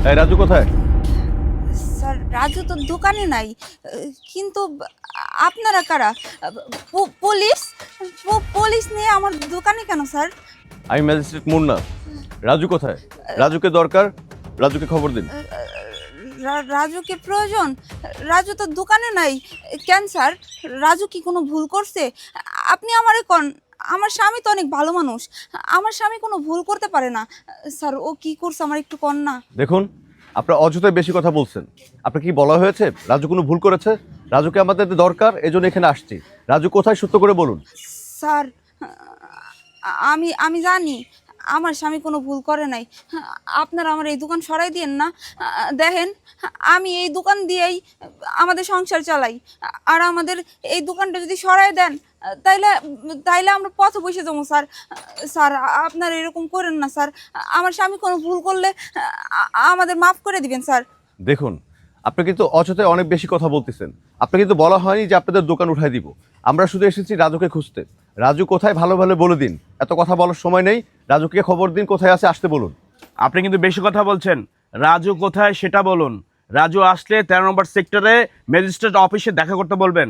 এই রাজু কোথায়? স্যার রাজু তো দোকানে নাই, কিন্তু আপনারা কারা? পুলিশ? পুলিশ নিয়ে আমার দোকানে কেন স্যার? আমি ম্যাজিস্ট্রেট মুন্না। রাজু কোথায়? রাজুকে দরকার, রাজুকে খবর দিন। রাজুকে প্রয়োজন? রাজু তো দোকানে নাই। কেন স্যার? রাজু কি কোনো ভুল করছে? আপনি আমারে কোন? আমার স্বামী তো অনেক ভালো মানুষ, আমার স্বামী কোনো ভুল করতে পারে না। স্যার ও কি করছে আমার একটু কোন না। দেখুন, আপনার অযথায় বেশি কথা বলছেন। আপনার কি বলা হয়েছে রাজু কোনো ভুল করেছে? রাজুকে আমাদের দরকার, এজন্য এখানে আসছি। রাজু কোথায় সত্য করে বলুন। স্যার আমি আমি জানি আমার স্বামী কোনো ভুল করে নাই। আপনারা আমার এই দোকান সরাই দিয়েন না। দেখেন, আমি এই দোকান দিয়েই আমাদের সংসার চালাই। আর আমাদের এই দোকানটা যদি সরাই দেন, তাইলে তাইলে আমরা পথে বসে যাবো স্যার। স্যার আপনারা এরকম করেন না স্যার। আমার স্বামী কোনো ভুল করলে আমাদের মাফ করে দিবেন স্যার। দেখুন, আপনি কিন্তু অযথায় অনেক বেশি কথা বলতেছেন। আপনি কিন্তু বলা হয়নি যে আপনাদের দোকান উঠাই দিব। আমরা শুধু এসেছি রাজুকে খুঁজতে। রাজু কোথায় ভালো ভালো বলে দিন। এত কথা বলার সময় নেই। রাজুকে খবর দিন কোথায় আছে, আসতে বলুন। আপনি কিন্তু বেশি কথা বলছেন। রাজু কোথায় সেটা বলুন। রাজু আসলে 13 নম্বর সেক্টরে ম্যাজিস্ট্রেট অফিসে দেখা করতে বলবেন।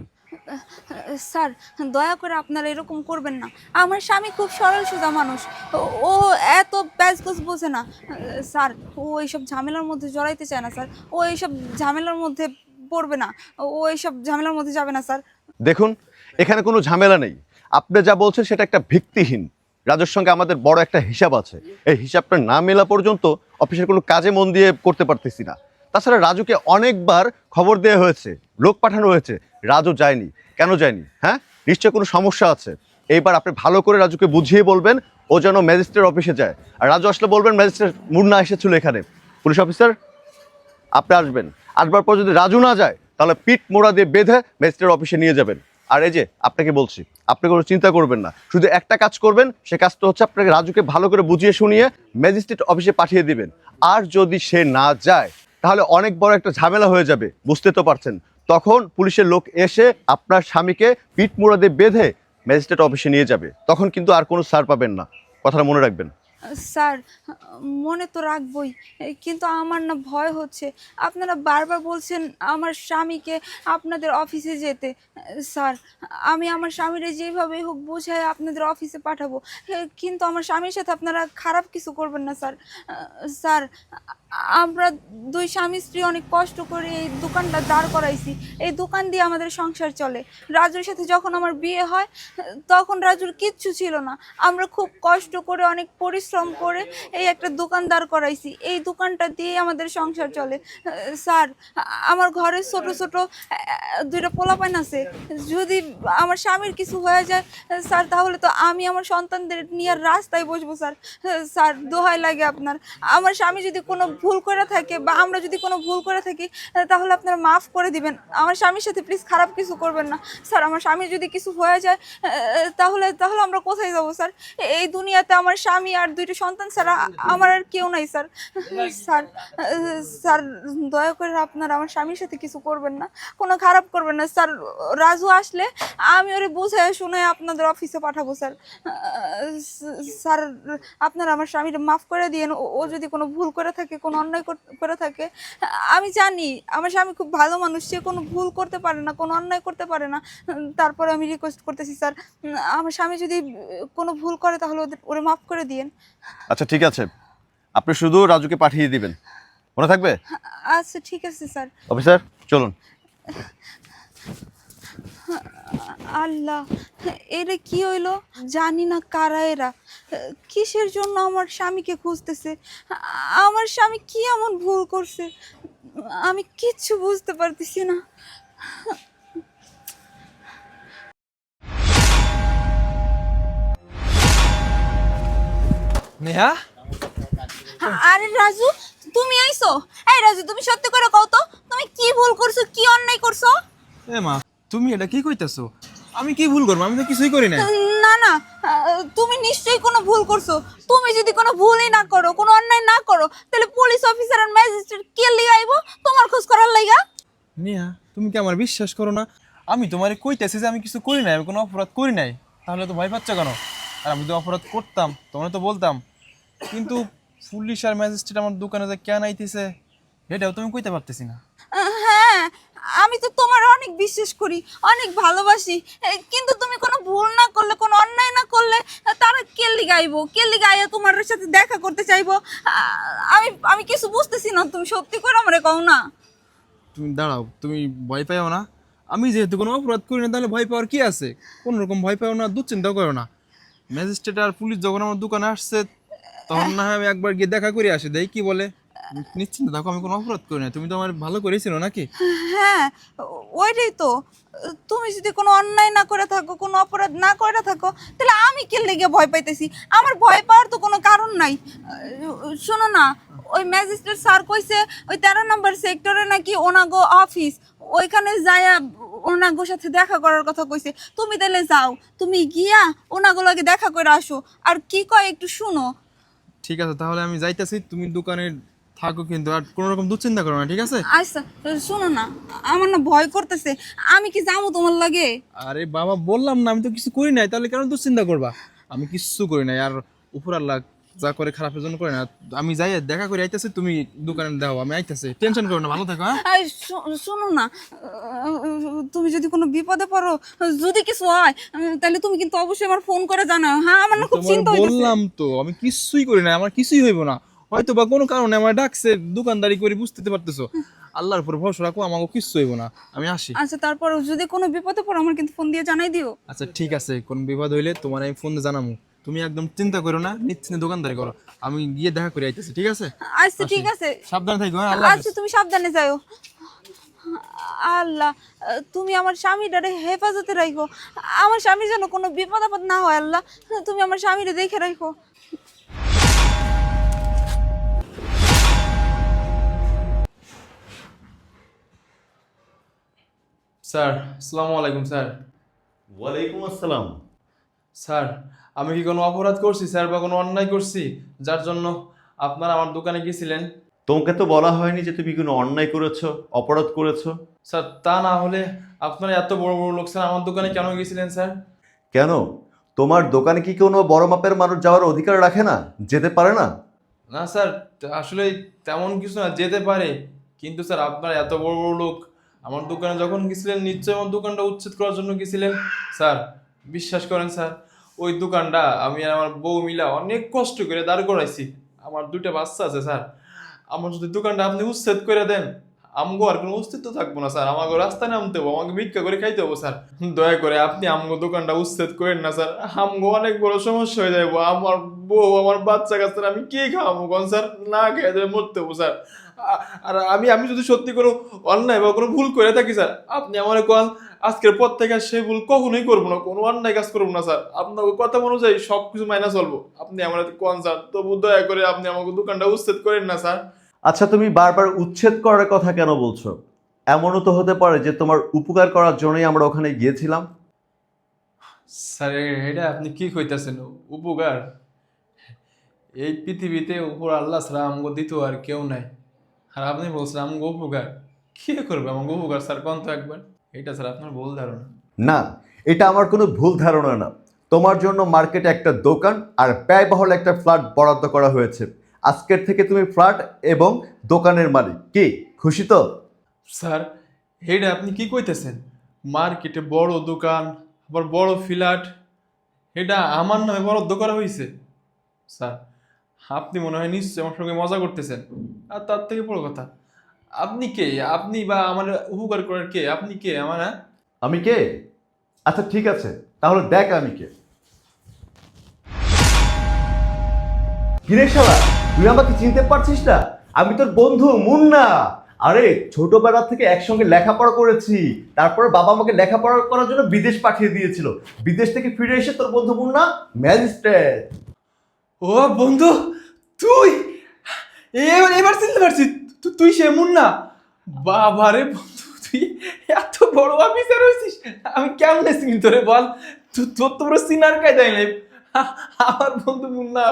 স্যার দয়া করে আপনারা এরকম করবেন না। আমার স্বামী খুব সরল সোজা মানুষ। ও এত প্যাচগোছ বোঝে না। স্যার ও এইসব ঝামেলার মধ্যে জড়াইতে চায় না স্যার। ও এইসব ঝামেলার মধ্যে পড়বে না। ও এইসব ঝামেলার মধ্যে যাবে না স্যার। দেখুন, এখানে কোনো ঝামেলা নেই। আপনি যা বলছেন সেটা একটা ভিত্তিহীন। রাজুর সঙ্গে আমাদের বড় একটা হিসাব আছে। এই হিসাবটা না মেলা পর্যন্ত অফিসের কোনো কাজে মন দিয়ে করতে পারতেছি না। তাছাড়া রাজুকে অনেকবার খবর দেওয়া হয়েছে, লোক পাঠানো হয়েছে, রাজু যায়নি। কেন যায়নি? হ্যাঁ, নিশ্চয় কোনো সমস্যা আছে। এইবার আপনি ভালো করে রাজুকে বুঝিয়ে বলবেন ও যেন ম্যাজিস্ট্রেট অফিসে যায়। আর রাজু আসলে বলবেন ম্যাজিস্ট্রেট মুন্না এসেছিল এখানে। পুলিশ অফিসার, আপনি আসবেন। আসবার পর যদি রাজু না যায়, তাহলে পিঠ মোড়া দিয়ে বেঁধে ম্যাজিস্ট্রেট অফিসে নিয়ে যাবেন। আর এই যে আপনাকে বলছি, আপনি কোনো চিন্তা করবেন না। শুধু একটা কাজ করবেন, সে কাজটা হচ্ছে আপনাকে রাজুকে ভালো করে বুঝিয়ে শুনিয়ে ম্যাজিস্ট্রেট অফিসে পাঠিয়ে দিবেন। আর যদি সে না যায়, তাহলে অনেক বড় একটা ঝামেলা হয়ে যাবে, বুঝতে তো পারছেন। তখন পুলিশের লোক এসে আপনার স্বামীকে পিঠ মোড়া দিয়ে বেঁধে ম্যাজিস্ট্রেট অফিসে নিয়ে যাবে। তখন কিন্তু আর কোনো ছাড় পাবেন না। কথাটা মনে রাখবেন। স্যার মনে তো রাখবই, কিন্তু আমার না ভয় হচ্ছে। আপনারা বারবার বলছেন আমার স্বামীকে আপনাদের অফিসে যেতে। স্যার আমি আমার স্বামীরে যেভাবে হোক বোঝায় আপনাদের অফিসে পাঠাবো, কিন্তু আমার স্বামীর সাথে আপনারা খারাপ কিছু করবেন না স্যার। স্যার আমরা দুই স্বামী স্ত্রী অনেক কষ্ট করে এই দোকানটা দাঁড় করাইছি। এই দোকান দিয়ে আমাদের সংসার চলে। রাজুর সাথে যখন আমার বিয়ে হয়, তখন রাজুর কিচ্ছু ছিল না। আমরা খুব কষ্ট করে অনেক পরিশ্রম করে এই একটা দোকান দাঁড় করাইছি। এই দোকানটা দিয়ে আমাদের সংসার চলে। স্যার আমার ঘরে ছোট ছোট দুইটা পোলাপাইন আছে। যদি আমার স্বামীর কিছু হয়ে যায় স্যার, তাহলে তো আমি আমার সন্তানদের নিয়ে রাস্তায় বসবো স্যার। স্যার দোহাই লাগে আপনার, আমার স্বামী যদি কোনো ভুল করে থাকে বা আমরা যদি কোনো ভুল করে থাকি, তাহলে আপনারা মাফ করে দিবেন। আমার স্বামীর সাথে প্লিজ খারাপ কিছু করবেন না স্যার। আমার স্বামীর যদি কিছু হয়ে যায়, তাহলে তাহলে আমরা কোথায় যাব স্যার? এই দুনিয়াতে আমার স্বামী আর দুইটা সন্তান ছাড়া আমার আর কেউ নাই স্যার। স্যার স্যার দয়া করে আপনারা আমার স্বামীর সাথে কিছু করবেন না, কোনো খারাপ করবেন না স্যার। রাজু আসলে আমি ওরে বুঝায় শুনে আপনাদের অফিসে পাঠাবো স্যার। স্যার আপনারা আমার স্বামীর মাফ করে দিয়েন। ও যদি কোনো ভুল করে থাকে, কোনো অন্যায় করে থাকে, আমি জানি আমার স্বামী খুব ভালো মানুষ, সে কোনো ভুল করতে পারে না, কোনো অন্যায় করতে পারে না। তারপরে আমি রিকোয়েস্ট করতেছি স্যার, আমার স্বামী যদি কোনো ভুল করে তাহলে ওরে মাফ করে দিয়েন। আচ্ছা ঠিক আছে, আপনি শুধু রাজুকে পাঠিয়ে দিবেন, মনে থাকবে? আচ্ছা ঠিক আছে স্যার। অফিসার চলুন। আল্লাহ, এরা কি হইলো? জানি না কারা এরা, কিসের জন্য আমার স্বামীকে খুঁজতেছে। আমার স্বামী কি এমন ভুল করছে আমি কিচ্ছু বুঝতে পারতেছি না। নেহা, আরে রাজু, তুমি আইছো? এই রাজু, তুমি সত্যি করে কও তো, তুমি কি ভুল করছো, কি অন্যায় করছো? এ মা, তুমি এটা কি কইতাছো? আমি কি ভুল করবো? আমি তো কিছুই করি না। না না, তুমি নিশ্চয়ই কোনো ভুল করছো। তুমি যদি কোনো ভুলই না করো, কোনো অন্যায় না করো, তাহলে পুলিশ অফিসার আর ম্যাজিস্ট্রেট কে লিয়ে আইবো তোমার খোঁজ করার লাইগা? নেহা, তুমি কি আমার বিশ্বাস করো না? আমি তোমারে কইতেছি যে আমি কিছু করি নাই, আমি কোনো অপরাধ করি নাই। তাহলে তো ভয় পাচ্ছ কেন? আর আমি যদি অপরাধ করতাম তোমার তো বলতাম। কিন্তু পুলিশ আর ম্যাজিস্ট্রেট আমার দোকানে যে কেন আইতেছে এটাও তুমি কইতে পারতেছি না। হ্যাঁ, আমি তো তোমার অনেক বিশ্বাস করি, অনেক ভালোবাসি, কিন্তু তুমি কোনো ভুল না করলে, কোনো অন্যায় না করলে তারা কেল্লি গাইবো, কেল্লি গাইয়া তোমার সাথে দেখা করতে চাইবো। আমি আমি কিছু বুঝতেছি না, তুমি সত্যি করে আমারে কও না। তুমি দাঁড়াও, তুমি ভয় পাও না? আমি যেহেতু কোনো অপরাধ করি না, তাহলে ভয় পাওয়ার কি আছে? কোনো রকম ভয় পাও না, দুশ্চিন্তাও করো না। ম্যাজিস্ট্রেট আর পুলিশ যখন আমার দোকানে আসছে, তখন না হয় আমি একবার গিয়ে দেখা করে আসি, দেই কি বলে। নিশ্চিন্ত থাকো, আমি কোনো অপরাধ করি না। তুমি তো আমার ভালো করেছিল নাকি? হ্যাঁ, ওইটাই তো। তুমি যদি কোনো অন্যায় না করে থাকো, কোনো অপরাধ না করে থাকো, তাহলে আমি কে লেগে ভয় পাইতেছি? আমার ভয় পাওয়ার তো কোনো কারণ নাই। শোনো না, ওই ম্যাজিস্ট্রেট স্যার কইছে ওই 13 নম্বর সেক্টরে নাকি ওনাগো অফিস, ওইখানে যায়া ওনাগোর সাথে দেখা করার কথা কইছে। তুমি তাহলে যাও, তুমি গিয়া ওনাগো লাগে দেখা করে আসো। আর কি কয় একটু শুনো। ঠিক আছে, তাহলে আমি যাইতেছি। তুমি দোকানে থাকো, কিন্তু আর কোনো রকম দুশ্চিন্তা করো না, ঠিক আছে? আচ্ছা, শোনো না, আমার না ভয় করতেছে। আমি কি যাবো তোমার লাগে? আরে বাবা, বললাম না আমি তো কিছু করি নাই, তাহলে কেন দুশ্চিন্তা করবা? আমি কিছু করি নাই। আর উপর আল্লাহ যা করে খারাপের জন্য করে না। আমি যাই দেখা করে আইতেছি, তুমি দোকানে দাও, আমি আইতেছি। টেনশন করো না, ভালো থাকো। হ্যাঁ, এই শোনো না, তুমি যদি কোনো বিপদে পড়ো, যদি কিছু হয়, তাহলে তুমি কিন্তু অবশ্যই আমার ফোন করে জানাও। হ্যাঁ, আমার না খুব তোমার চিন্তা হইতেছে। বললাম তো আমি কিছুই করি না, আমার কিছুই হইব না। হয়তো বা কোনো কারণে আমার ডাকছে, দোকানদারি করে, বুঝতে পারতেছো। আল্লাহর উপর ভরসা রাখো, আমাকে কিছু হইব না। আমি আসি। আচ্ছা, তারপর যদি কোনো বিপদে পড়ো, আমার কিন্তু ফোন দিয়ে জানাই দিও। আচ্ছা ঠিক আছে, কোন বিপদ হইলে তোমার আমি ফোন জানাবো। তুমি একদম চিন্তা করো না, নিশ্চিন্তে দোকানদারি করো। আমি গিয়ে দেখা করে আইতেছি, ঠিক আছে? আচ্ছা, ঠিক আছে। সাবধানে থাকো। হ্যাঁ, আল্লাহ আচ্ছা, তুমি সাবধানে যাও। আল্লাহ, তুমি আমার স্বামীটারে হেফাজতে রাখো। আমার স্বামীর যেন কোনো বিপদ আপদ না হয়। আল্লাহ, তুমি আমার স্বামীরে দেখে রাখো। স্যার, আসসালামু আলাইকুম স্যার। ওয়ালাইকুম আসসালাম। স্যার, আমি কি কোনো অপরাধ করছি স্যার, বা কোনো অন্যায় করছি যার জন্য আপনারা আমার দোকানে গিয়েছিলেন? তোমাকে তো বলা হয়নি যে তুমি কোনো অন্যায় করেছো, অপরাধ করেছো। স্যার, তা না হলে আপনারা এত বড় বড় লোক স্যার আমার দোকানে কেন গিয়েছিলেন স্যার? কেন, তোমার দোকানে কি কোনো বড় মাপের মানুষ যাওয়ার অধিকার রাখে না, যেতে পারে না? না স্যার, আসলে তেমন কিছু না, যেতে পারে। কিন্তু স্যার, আপনারা এত বড় বড় লোক আমার দোকানে যখন গেছিলেন, নিশ্চয়ই আমার দোকানটা উচ্ছেদ করার জন্য গেছিলেন। স্যার, বিশ্বাস করেন স্যার, ওই দোকানটা আমি আর আমার বউ মিলা অনেক কষ্ট করে দাঁড় করাইছি। আমার 2টা বাচ্চা আছে স্যার। আমার যদি দোকানটা আপনি উচ্ছেদ করে দেন, আমগো আর কোনো অস্তিত্ব থাকবো না স্যার। আমাকে রাস্তায় নামতে হবো, আমাকে ভিক্ষা করে খাইতে হবো স্যার। দয়া করে আপনি আমগো দোকানটা উচ্ছেদ করেন না স্যার। আমগো অনেক বড় সমস্যা হয়ে যাবো। আমার বউ, আমার বাচ্চা কাচ্চারা আমি কি খাওয়াবো কোন স্যার? না খেয়ে দেবে মরতে হবো স্যার। আর আমি আমি যদি সত্যি কোনো অন্যায় বা কোনো ভুল করে থাকি স্যার, আপনি আমার কোন আজকের পর থেকে সেই ভুল কখনোই করবো না, কোনো অন্যায় কাজ করবো না স্যার। আপনার কথা অনুযায়ী সব কিছু মাইনা চলবো। আপনি আমার কোন স্যার, তবু দয়া করে আপনি আমাকে দোকানটা উচ্ছেদ করেন না স্যার। আচ্ছা, তুমি বারবার উচ্ছেদ করার কথা কেন বলছো? এমনও তো হতে পারে যে তোমার উপকার করার জন্যই আমরা ওখানে গিয়েছিলাম। স্যার, এটা আপনি কি কইতাছেন? উপকার? এই পৃথিবীতে উপর আল্লাহ ছাড়া আমগো দিত আর কেউ নাই। আর আপনি বলছেন আমগো উপকার? কে করবে আমগো উপকার স্যার, কোন তো একবার? এটা স্যার আপনার ভুল ধারণা। না, এটা আমার কোনো ভুল ধারণা না। তোমার জন্য মার্কেটে একটা দোকান আর ব্যয়বহুল একটা ফ্ল্যাট বরাদ্দ করা হয়েছে। আজকের থেকে তুমি ফ্ল্যাট এবং দোকানের মালিক। কি খুশি তো? স্যার, এটা আপনি কি কইতেছেন? মার্কেটে বড় দোকান, আবার বড় ফ্ল্যাট, এটা আমার নামে বরাদ্দ করা হয়েছে? স্যার, আপনি মনে হয় নিশ্চয়ই আমার সঙ্গে মজা করতেছেন। আর তার থেকে বড় কথা, আপনি কে? আপনি বা আমার উপকার করার কে? আপনি কে আমার? হ্যাঁ, আমি কে? আচ্ছা ঠিক আছে, তাহলে দেখ আমি কে। কিরে শালা, তুই আমাকে চিনতে পারছিস না? আমি তোর বন্ধু মুন্না। আরে ছোটবেলা থেকে একসঙ্গে লেখাপড়া করেছি, তারপর বাবা আমাকে লেখাপড়া করার জন্য বিদেশ পাঠিয়ে দিয়েছিল। বিদেশ থেকে ফিরে এসে তোর বন্ধু মুন্না ম্যাজিস্ট্রেট। ও বন্ধু, তুই এবার চিনতে পারছি, তুই সে মুন্না? বাবারে বন্ধু, তুই এত বড় অফিসার হয়েছিস, আমি কেমনে চিনি তোরে বল? তোর তো পুরো সিনার কায়দায় নাই। আমার বন্ধু মুন্না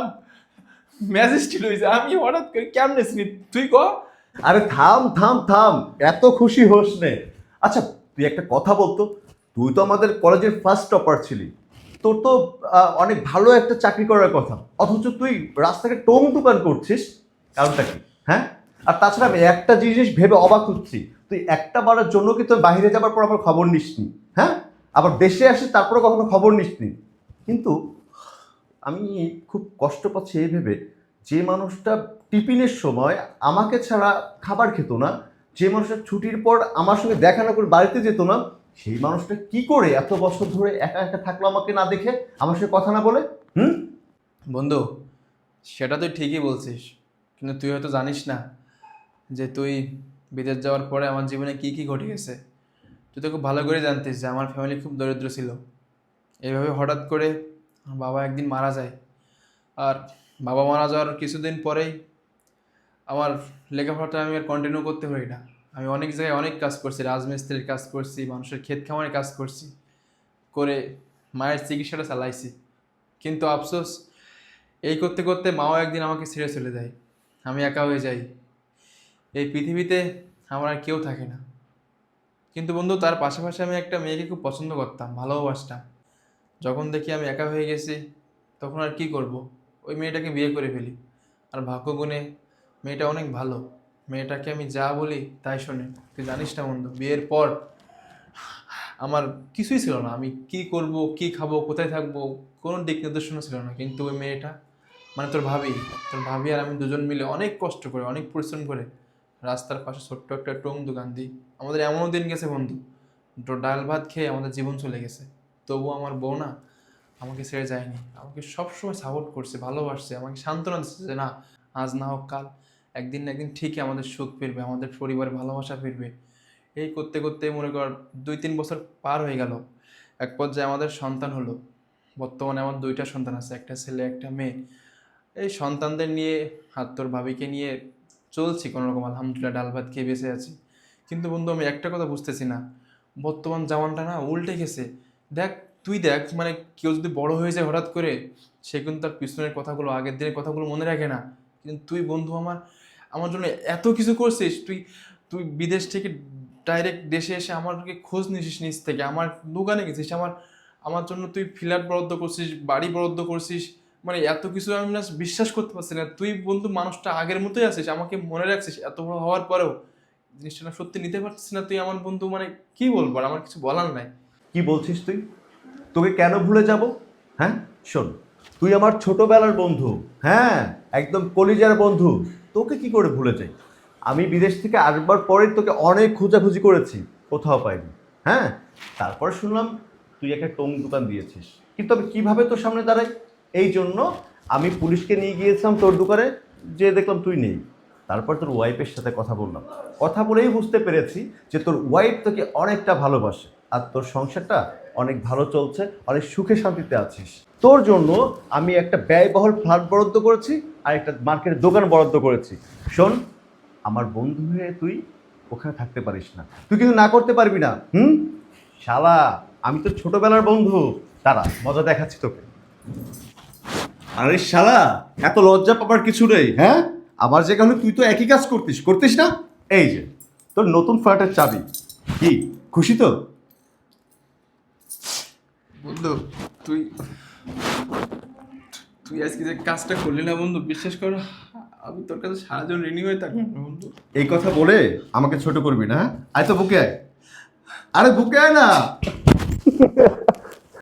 ম্যাজিস্ট্রেট হয়েছে, আমি হঠাৎ করে কেমনে চিনি? তুই ক। আরে থাম থাম থাম, এত খুশি হোস নে। আচ্ছা, তুই একটা কথা বলতো, তুই তো আমাদের কলেজের ফার্স্ট টপার ছিলি। তোর তো অনেক ভালো একটা চাকরি করার কথা, অথচ তুই রাস্তায় টং দোকান করছিস। কারণটা কি? হ্যাঁ, আর তাছাড়া আমি একটা জিনিস ভেবে অবাক হচ্ছি, তুই একটা বারের জন্য কি তুই বাইরে যাবার পর আমার খবর নিসনি? হ্যাঁ, আবার দেশে আসিস তারপরে কখনো খবর নিসনি। কিন্তু আমি খুব কষ্ট পাচ্ছি এই ভেবে, যে মানুষটা টিফিনের সময় আমাকে ছাড়া খাবার খেত না, যে মানুষটা ছুটির পর আমার সঙ্গে দেখা না করে বাড়িতে যেত না, সেই মানুষটা কি করে এত বছর ধরে একা একা থাকলো আমাকে না দেখে, আমার সঙ্গে কথা না বলে? বন্ধু, সেটা তুই ঠিকই বলছিস, কিন্তু তুই হয়তো জানিস না যে তুই বিদেশ যাওয়ার পরে আমার জীবনে কি কি ঘটে গেছে। তুই তো খুব ভালো করে জানতিস যে আমার ফ্যামিলি খুব দরিদ্র ছিল। এইভাবে হঠাৎ করে আমার বাবা একদিন মারা যায়। আর বাবা মারা যাওয়ার কিছুদিন পরেই আমার লেখাপড়াটা আমি আর কন্টিনিউ করতে পারি না। আমি অনেক জায়গায় অনেক কাজ করছি, রাজমিস্ত্রির কাজ করছি, মানুষের ক্ষেত খামারে কাজ করছি, করে মায়ের চিকিৎসাটা চালাইছি। কিন্তু আফসোস, এই করতে করতে মাও একদিন আমাকে ছেড়ে চলে যায়, আমি একা হয়ে যাই। এই পৃথিবীতে আমার আর কেউ থাকে না। কিন্তু বন্ধু, তার পাশাপাশি আমি একটা মেয়েকে খুব পছন্দ করতাম, ভালোবাসতাম। যখন দেখি আমি একা হয়ে গেছি, তখন আর কি করব, ওই মেয়েটাকে বিয়ে করে ফেলি। আর ভাগ্যগুণে মেয়েটা অনেক ভালো, মেয়েটাকে আমি যা বলি তাই শোনে। তুই জানিস না বন্ধু, বিয়ের পর আমার কিছুই ছিল না, আমি কি করব, কি খাবো, কোথায় থাকবো, কোনো দিক নির্দেশনা ছিল না। কিন্তু ওই মেয়েটা, মানে তোর ভাবি আর আমি দুজন মিলে অনেক কষ্ট করে, অনেক পরিশ্রম করে রাস্তার পাশে ছোট্ট একটা টং দোকান দিই। আমাদের এমনও দিন গেছে বন্ধু, ডাল ভাত খেয়ে আমাদের জীবন চলে গেছে। তবুও আমার বউ না আমাকে ছেড়ে যায়নি, আমাকে সবসময় সাপোর্ট করছে, ভালোবাসছে, আমাকে সান্ত্বনা দিচ্ছে যে না, আজ না হোক কাল একদিন না একদিন ঠিকই আমাদের সুখ ফিরবে, আমাদের পরিবারের ভালোবাসা ফিরবে। এই করতে করতে মনে কর 2-3 বছর পার হয়ে গেল। এক পর্যায়ে আমাদের সন্তান হলো। বর্তমানে আমার 2টা সন্তান আছে, একটা ছেলে একটা মেয়ে। এই সন্তানদের নিয়ে আর তোর ভাবিকে নিয়ে চলছি কোনোরকম, আলহামদুলিল্লাহ ডাল ভাত খেয়ে বেঁচে আছি। কিন্তু বন্ধু, আমি একটা কথা বুঝতেছি না, বর্তমান জামানটা না উল্টে গেছে। দেখ, তুই দেখ, মানে কেউ যদি বড় হয়ে যায় হঠাৎ করে, সে কিন্তু তার পিছনের কথাগুলো, আগের দিনের কথাগুলো মনে রাখে না। কিন্তু তুই বন্ধু আমার, আমার জন্য এত কিছু করছিস। তুই তুই বিদেশ থেকে ডাইরেক্ট দেশে এসে আমাকে খোঁজ নিছিস, নিজ থেকে আমার দোকানে গেছিস, আমার আমার জন্য তুই ফ্ল্যাট বরাদ্দ করছিস, বাড়ি বরাদ্দ করছিস, মানে এত কিছু আমি না বিশ্বাস করতে পারছি না। তুই বন্ধু মানুষটা আগের মতোই আছিস, আমাকে মনে রাখছিস এত বড় হওয়ার পরেও। জিনিসটা না সত্যি নিতে পারছিস না তুই আমার বন্ধু, মানে কি বলবো আর, আমার কিছু বলার নাই। কি বলছিস তুই? তোকে কেন ভুলে যাব? হ্যাঁ শোন, তুই আমার ছোটবেলার বন্ধু, হ্যাঁ একদম কলিজার বন্ধু, তোকে কি করে ভুলে যাই? আমি বিদেশ থেকে আসবার পরে তোকে অনেক খোঁজাখুঁজি করেছি, কোথাও পাইনি। হ্যাঁ, তারপর শুনলাম তুই একটা টং দোকান দিয়েছিস, কিন্তু আমি কিভাবে তোর সামনে দাঁড়াই? এই জন্য আমি পুলিশকে নিয়ে গিয়েছিলাম তোর দোকানে, যে দেখলাম তুই নেই। তারপর তোর ওয়াইফের সাথে কথা বললাম, কথা বলেই বুঝতে পেরেছি যে তোর ওয়াইফ তোকে অনেকটা ভালোবাসে, আর তোর সংসারটা অনেক ভালো চলছে, অনেক সুখে শান্তিতে আছিস। তোর জন্য আমি একটা ব্যয়বহুল ফ্ল্যাট বরাদ্দ করেছি, আর একটা মার্কেটের দোকান বরাদ্দ করেছি। শোন, আমার বন্ধু হয়ে তুই ওখানে থাকতে পারিস না, তুই কিন্তু না করতে পারবি না। শালা, আমি তো ছোটবেলার বন্ধু, তারা মজা দেখাচ্ছি তোকে। আরে শালা, এত লজ্জা পাবার কিছু নেই। হ্যাঁ, আমার যেখানে তুই তো একই কাজ করতিস না? এই যে তোর নতুন ফ্ল্যাটের চাবি, কি খুশি তো? বন্ধু, তুই তুই আজকে যে কাজটা করলি না বন্ধু, বিশ্বাস কর আমি তোর কাছে সারা জীবন ঋণী হয়ে থাকবো বন্ধু। এই কথা বলে আমাকে ছোট করবি না, হ্যাঁ? আয় তো বুকে আয়, আরে বুকে আয় না।